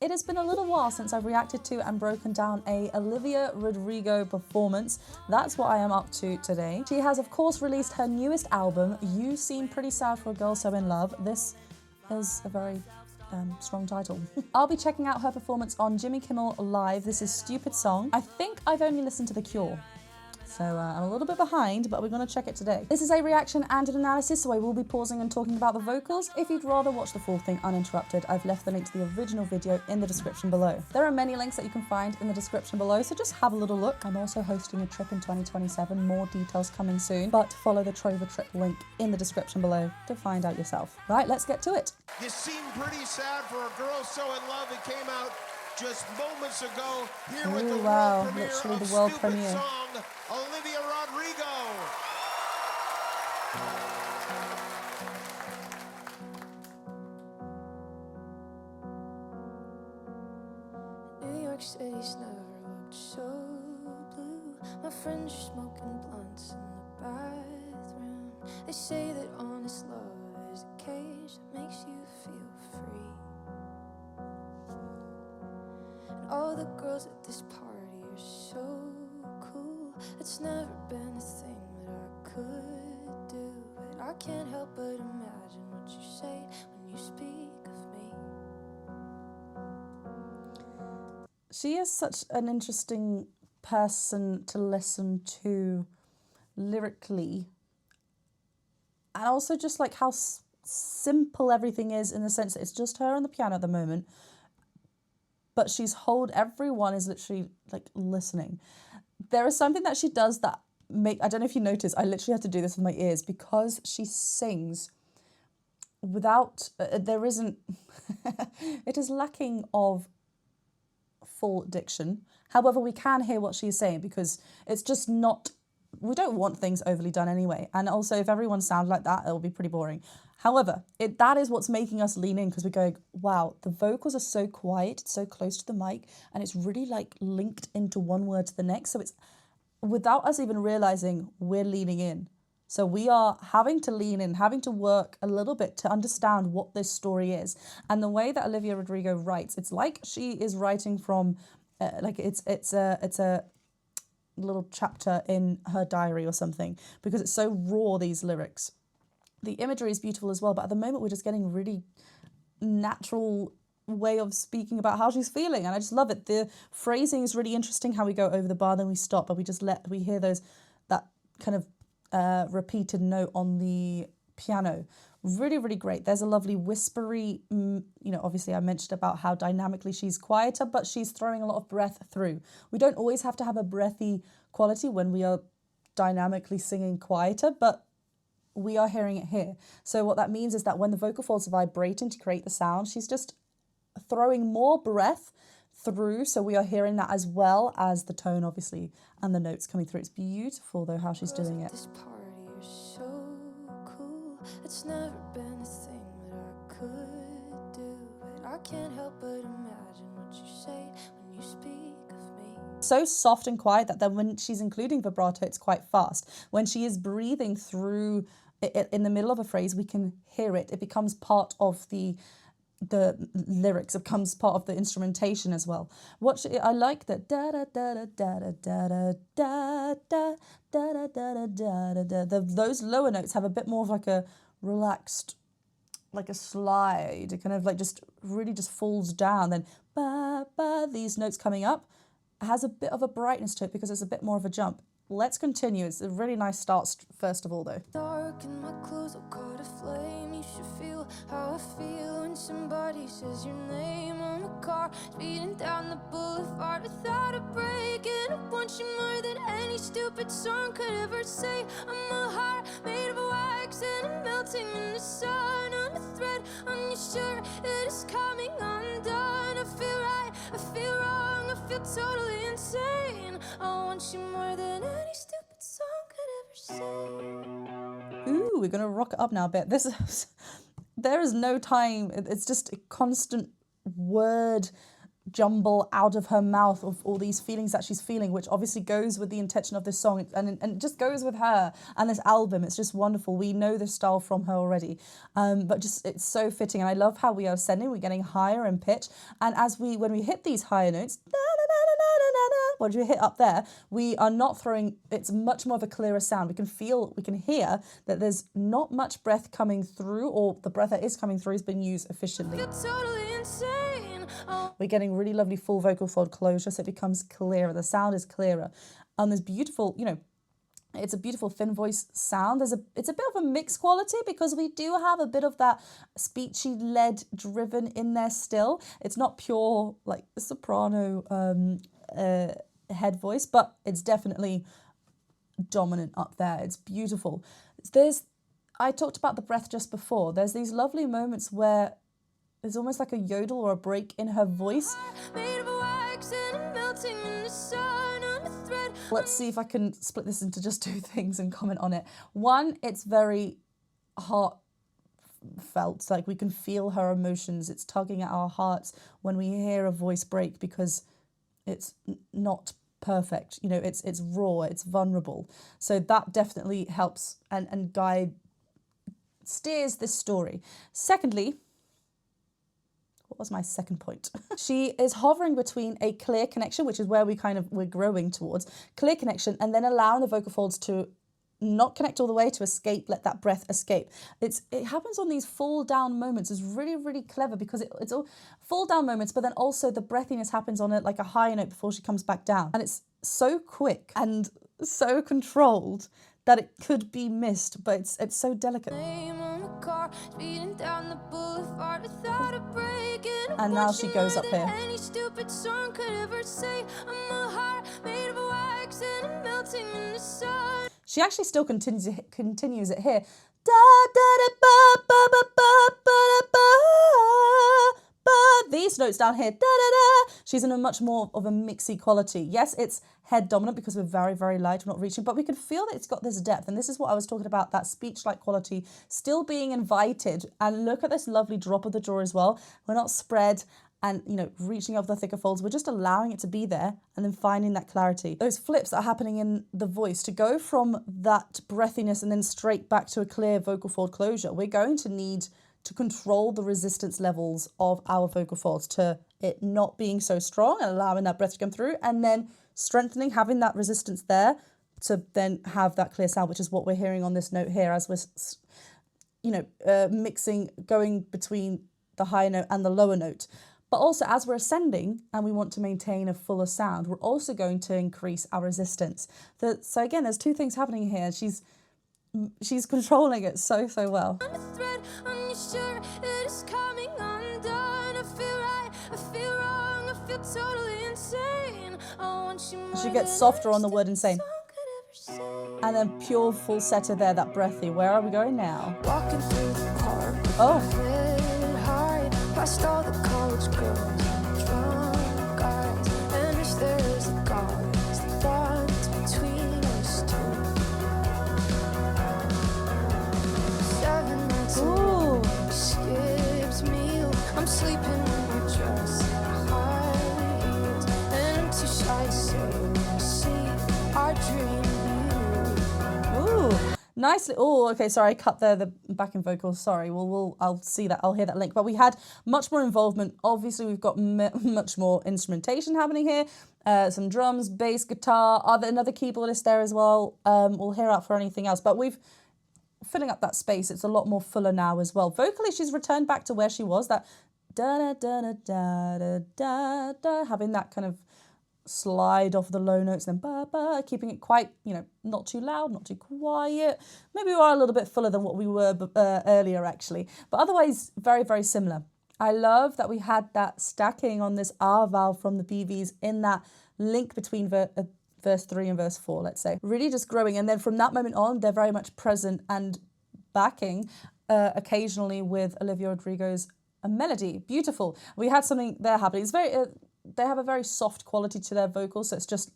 It has been a little while since I've reacted to and broken down a Olivia Rodrigo performance. That's what I am up to today. She has, of course, released her newest album, You Seem Pretty Sad for a Girl So In Love. This is a very strong title. I'll be checking out her performance on Jimmy Kimmel Live. This is Stupid Song. I think I've only listened to The Cure. So I'm a little bit behind, but we're going to check it today. This is a reaction and an analysis, so I will be pausing and talking about the vocals. If you'd rather watch the full thing uninterrupted, I've left the link to the original video in the description below. There are many links that you can find in the description below, so just have a little look. I'm also hosting a trip in 2027, more details coming soon, but follow the Trover trip link in the description below to find out yourself. Right, let's get to it. You seem pretty sad for a girl so in love. It came out just moments ago here with the wow, world premiere literally of the world Stupid premiere. Song, Olivia Rodrigo. New York City's never looked so blue. My friends are smoking blunts in the bathroom. They say that honest love is a cage that makes you feel free. All the girls at this party are so cool. It's never been a thing that I could do, but I can't help but imagine what you say when you speak of me. She is such an interesting person to listen to lyrically, and also just like how simple everything is, in the sense that it's just her and the piano at the moment. But everyone is literally like listening. There is something that she does that I don't know if you notice, I literally have to do this with my ears because she sings without, there isn't, it is lacking of full diction. However, we can hear what she's saying because it's just not, we don't want things overly done anyway. And also if everyone sounds like that, it'll be pretty boring. However, that is what's making us lean in, because we're going, wow, the vocals are so quiet, it's so close to the mic, and it's really like linked into one word to the next. So it's, without us even realizing, we're leaning in. So we are having to lean in, having to work a little bit to understand what this story is. And the way that Olivia Rodrigo writes, it's like she is writing from, like it's a little chapter in her diary or something, because it's so raw, these lyrics. The imagery is beautiful as well, but at the moment we're just getting a really natural way of speaking about how she's feeling, and I just love it. The phrasing is really interesting, how we go over the bar, then we stop, but we hear that kind of repeated note on the piano. Really, really great. There's a lovely whispery, obviously I mentioned about how dynamically she's quieter, but she's throwing a lot of breath through. We don't always have to have a breathy quality when we are dynamically singing quieter, but we are hearing it here. So what that means is that when the vocal folds are vibrating to create the sound, she's just throwing more breath through. So we are hearing that as well as the tone, obviously, and the notes coming through. It's beautiful, though, how she's doing it. This party is so cool. It's never been a thing that I could do, but I can't help but imagine what you say when you speak of me. So soft and quiet that then when she's including vibrato, it's quite fast. When she is breathing through in the middle of a phrase, we can hear it. It becomes part of the lyrics. It becomes part of the instrumentation as well. I like that da da da da da da da da da da da da da. Those lower notes have a bit more of like a relaxed, like a slide. It kind of like just really just falls down. Then ba ba, these notes coming up has a bit of a brightness to it because it's a bit more of a jump. Let's continue. It's a really nice start, first of all, though. Dark and my clothes will caught a flame. You should feel how I feel when somebody says your name on the car, speeding down the boulevard without a break. And I want you more than any stupid song could ever say. I'm a heart made of wax and I'm melting in the sun. On the thread on your shirt, it is coming undone. I feel right, I feel wrong, I feel totally insane. I want you more than any stupid song could ever say. Ooh, we're gonna rock it up now a bit. There is no time. It's just a constant word jumble out of her mouth of all these feelings that she's feeling, which obviously goes with the intention of this song and it just goes with her and this album. It's just wonderful. We know this style from her already, but just it's so fitting. And I love how we are ascending, we're getting higher in pitch, and when we hit these higher notes, once you hit up there, we are not throwing, it's much more of a clearer sound. We can hear that there's not much breath coming through, or the breath that is coming through has been used efficiently. Totally insane. Oh. We're getting really lovely full vocal fold closure, so it becomes clearer. The sound is clearer. And there's beautiful, it's a beautiful thin voice sound. It's a bit of a mixed quality because we do have a bit of that speechy lead driven in there still. It's not pure like soprano head voice, but it's definitely dominant up there. It's beautiful. I talked about the breath just before. There's these lovely moments where there's almost like a yodel or a break in her voice. Let's see if I can split this into just two things and comment on it. One, it's very heartfelt, like we can feel her emotions. It's tugging at our hearts when we hear a voice break because it's not perfect. It's raw, it's vulnerable. So that definitely helps and steers this story. Secondly, what was my second point? She is hovering between a clear connection, which is where we're growing towards, clear connection, and then allowing the vocal folds to not connect all the way, to escape, let that breath escape. It happens on these fall down moments. It's really, really clever because it's all fall down moments, but then also the breathiness happens on it like a high note before she comes back down. And it's so quick and so controlled that it could be missed, but it's so delicate. And now she goes up here. She actually still continues it here. These notes down here, she's in a much more of a mixy quality. Yes, it's head dominant because we're very, very light, we're not reaching, but we can feel that it's got this depth. And this is what I was talking about, that speech-like quality still being invited. And look at this lovely drop of the jaw as well. We're not spread and, reaching up the thicker folds. We're just allowing it to be there and then finding that clarity. Those flips that are happening in the voice, to go from that breathiness and then straight back to a clear vocal fold closure, we're going to need to control the resistance levels of our vocal folds to it not being so strong and allowing that breath to come through, and then strengthening, having that resistance there to then have that clear sound, which is what we're hearing on this note here as we're, mixing, going between the higher note and the lower note. But also as we're ascending and we want to maintain a fuller sound, we're also going to increase our resistance. So again, there's two things happening here. She's controlling it so well. She gets softer on the word insane. And then pure falsetto there, that breathy. Where are we going now? Walking through the park. Oh. Past all the college girls, drunk guys, and if there is a God, it's the bonds between us two. 7 nights ago, skipped meal. I'm sleeping in my dress, high heels, and I'm too shy to say, I dream you. Ooh. Nicely. Oh, okay. Sorry, I cut there the backing vocals. Sorry. Well, I'll see that. I'll hear that link. But we had much more involvement. Obviously, we've got much more instrumentation happening here. Some drums, bass, guitar. Another keyboardist there as well. We'll hear out for anything else. But we've filling up that space. It's a lot more fuller now as well. Vocally, she's returned back to where she was. That da da da da da da da, having that kind of slide off the low notes, then ba ba, keeping it quite, not too loud, not too quiet. Maybe we are a little bit fuller than what we were earlier actually, but otherwise very, very similar. I love that we had that stacking on this R valve from the BVs in that link between verse 3 and verse 4, let's say. Really just growing, and then from that moment on, they're very much present and backing occasionally with Olivia Rodrigo's a melody. Beautiful. We had something there happening. It's very... they have a very soft quality to their vocals, so it's just,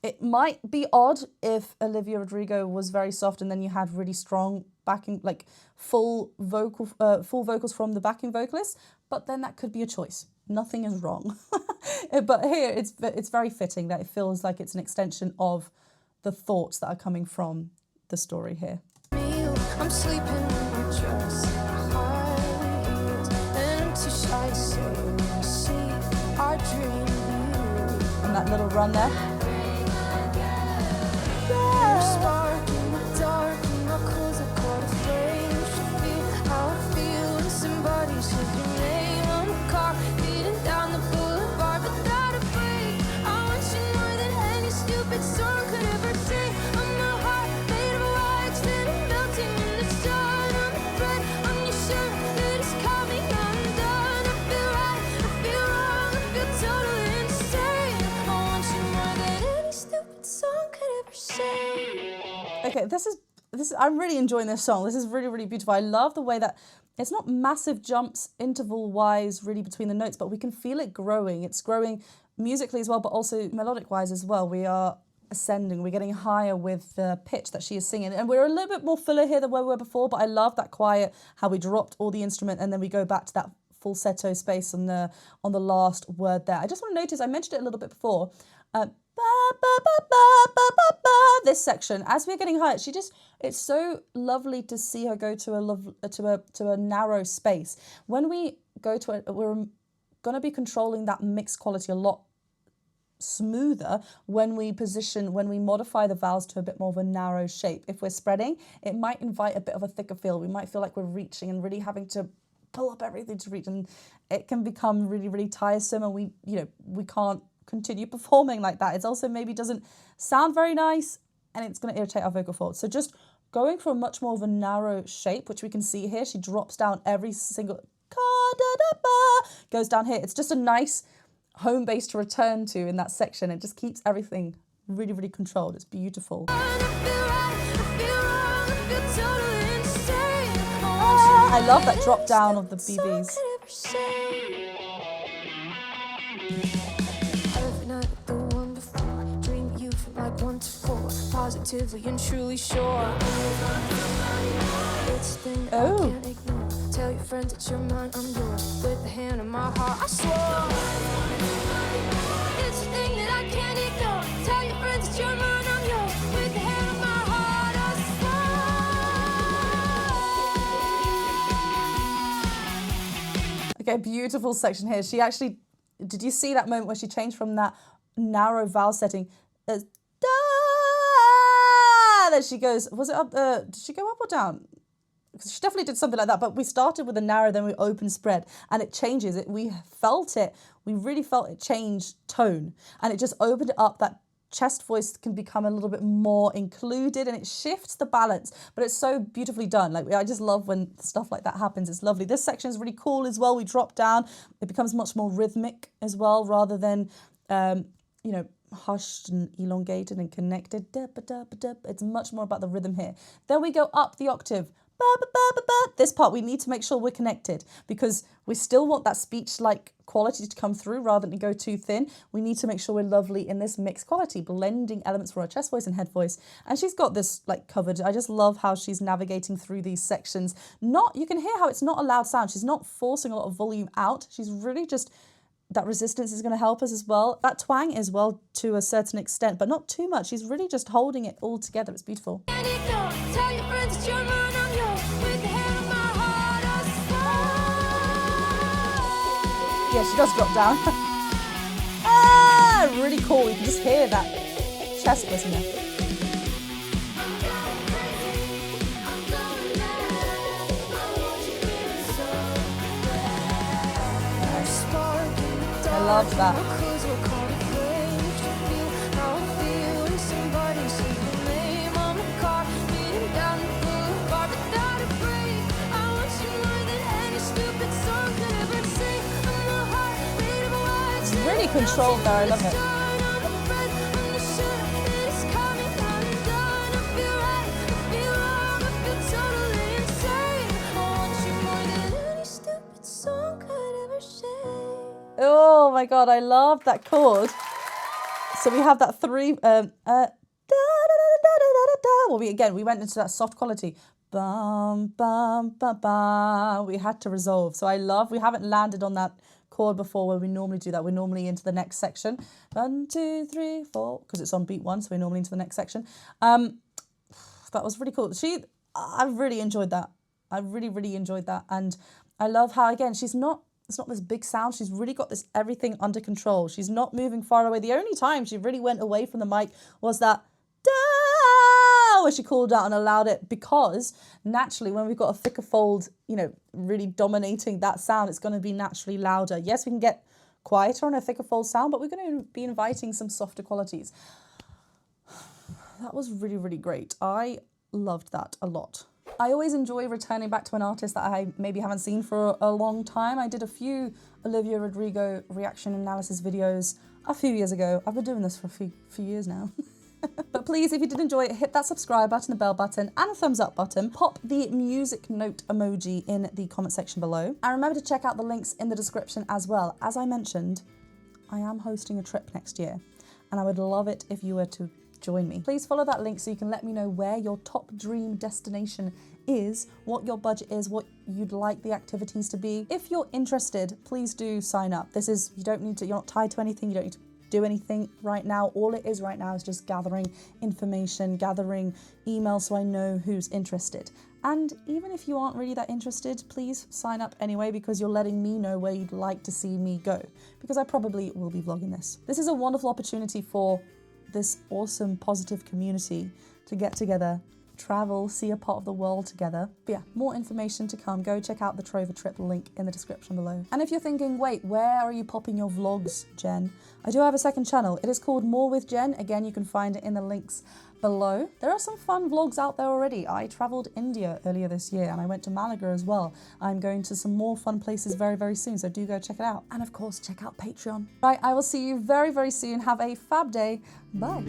it might be odd if Olivia Rodrigo was very soft and then you had really strong backing, like full vocals from the backing vocalist, but then that could be a choice. Nothing is wrong. But here it's very fitting that it feels like it's an extension of the thoughts that are coming from the story here. I'm sleeping in my dress, high heels, and I'm too shy to say when I see our dream view. And that little run there. Yeah. Spark in the dark, and my clothes are caught a flame. You should feel how I feel when somebody says your name on the car, beating down the boulevard without a break. I want you more than any stupid song could ever say. I'm a heart made of wax, then I'm melting in the sun. I'm a thread on your shirt that is coming undone. I feel right, I feel wrong, I feel totally insane. I want you more than any stupid song could ever say. Okay, this is I'm really enjoying this song. This is really, really beautiful. I love the way that it's not massive jumps interval wise really between the notes, but we can feel it growing. It's growing musically as well, but also melodic wise as well. We are ascending, we're getting higher with the pitch that she is singing, and we're a little bit more fuller here than where we were before, but I love that quiet, how we dropped all the instrument and then we go back to that falsetto space on the last word there. I just want to notice, I mentioned it a little bit before, this section, as we're getting higher, it's so lovely to see her go to a narrow space. When we go to it, we're going to be controlling that mixed quality a lot smoother when we modify the vowels to a bit more of a narrow shape. If we're spreading, it might invite a bit of a thicker feel. We might feel like we're reaching and really having to pull up everything to reach, and it can become really, really tiresome, and we can't continue performing like that. It also maybe doesn't sound very nice, and it's going to irritate our vocal folds. So just going for a much more of a narrow shape, which we can see here, she drops down every single goes down here. It's just a nice home base to return to in that section. It just keeps everything really, really controlled. It's beautiful. I love that drop down of the BVs. Positively and truly sure. It's a thing that I can't ignore. Tell your friends that you're mine, I'm yours. With the hand on my heart, I swore. It's a thing that I can't ignore. Tell your friends that you're mine, I'm yours. With the hand on my heart, I swore. Okay, beautiful section here. She actually, did you see that moment where she changed from that narrow vowel setting as then she goes, was it up, did she go up or down? She definitely did something like that, but we started with a narrow, then we open spread, and it changes it. We really felt it change tone, and it just opened it up. That chest voice can become a little bit more included, and it shifts the balance, but it's so beautifully done. Like, I just love when stuff like that happens. It's lovely. This section is really cool as well. We drop down. It becomes much more rhythmic as well, rather than, hushed and elongated and connected. It's much more about the rhythm here. Then we go up the octave. This part, we need to make sure we're connected, because we still want that speech-like quality to come through rather than go too thin. We need to make sure we're lovely in this mixed quality, blending elements from our chest voice and head voice. And she's got this covered. I just love how she's navigating through these sections. You can hear how it's not a loud sound. She's not forcing a lot of volume out. She's really just, that resistance is going to help us as well. That twang as well to a certain extent, but not too much. She's really just holding it all together. It's beautiful. Yeah, she does drop down. Really cool. You can just hear that chest voice in there. I love that. Really controlled there, I love it. Oh my god, I love that chord. So we have that three, well, we went into that soft quality. bum, bum, bum, bum. We had to resolve. So we haven't landed on that chord before where we normally do that. We're normally into the next section. 1, 2, 3, 4, because it's on beat 1, so we're normally into the next section. That was really cool. I really enjoyed that. I really, really enjoyed that. And I love how, again, it's not this big sound. She's really got this everything under control. She's not moving far away. The only time she really went away from the mic was that da, where she called out and allowed it, because naturally when we've got a thicker fold, really dominating that sound, it's going to be naturally louder. Yes, we can get quieter on a thicker fold sound, but we're going to be inviting some softer qualities. That was really, really great. I loved that a lot. I always enjoy returning back to an artist that I maybe haven't seen for a long time. I did a few Olivia Rodrigo reaction analysis videos a few years ago. I've been doing this for a few years now. But please, if you did enjoy it, hit that subscribe button, the bell button, and a thumbs up button. Pop the music note emoji in the comment section below. And remember to check out the links in the description as well. As I mentioned, I am hosting a trip next year, and I would love it if you were to join me. Please follow that link so you can let me know where your top dream destination is, what your budget is, what you'd like the activities to be. If you're interested, please do sign up. You're not tied to anything, you don't need to do anything right now. All it is right now is just gathering information, gathering emails so I know who's interested. And even if you aren't really that interested, please sign up anyway, because you're letting me know where you'd like to see me go, because I probably will be vlogging this. This is a wonderful opportunity for this awesome, positive community to get together, travel, see a part of the world together. But yeah, more information to come. Go check out the Trover trip link in the description below. And if you're thinking, wait, where are you popping your vlogs, Jen? I do have a second channel. It is called More with Jen. Again, you can find it in the links below. There are some fun vlogs out there already. I traveled India earlier this year and I went to Malaga as well. I'm going to some more fun places very, very soon, so do go check it out. And of course, check out Patreon. Right, I will see you very, very soon. Have a fab day. Bye.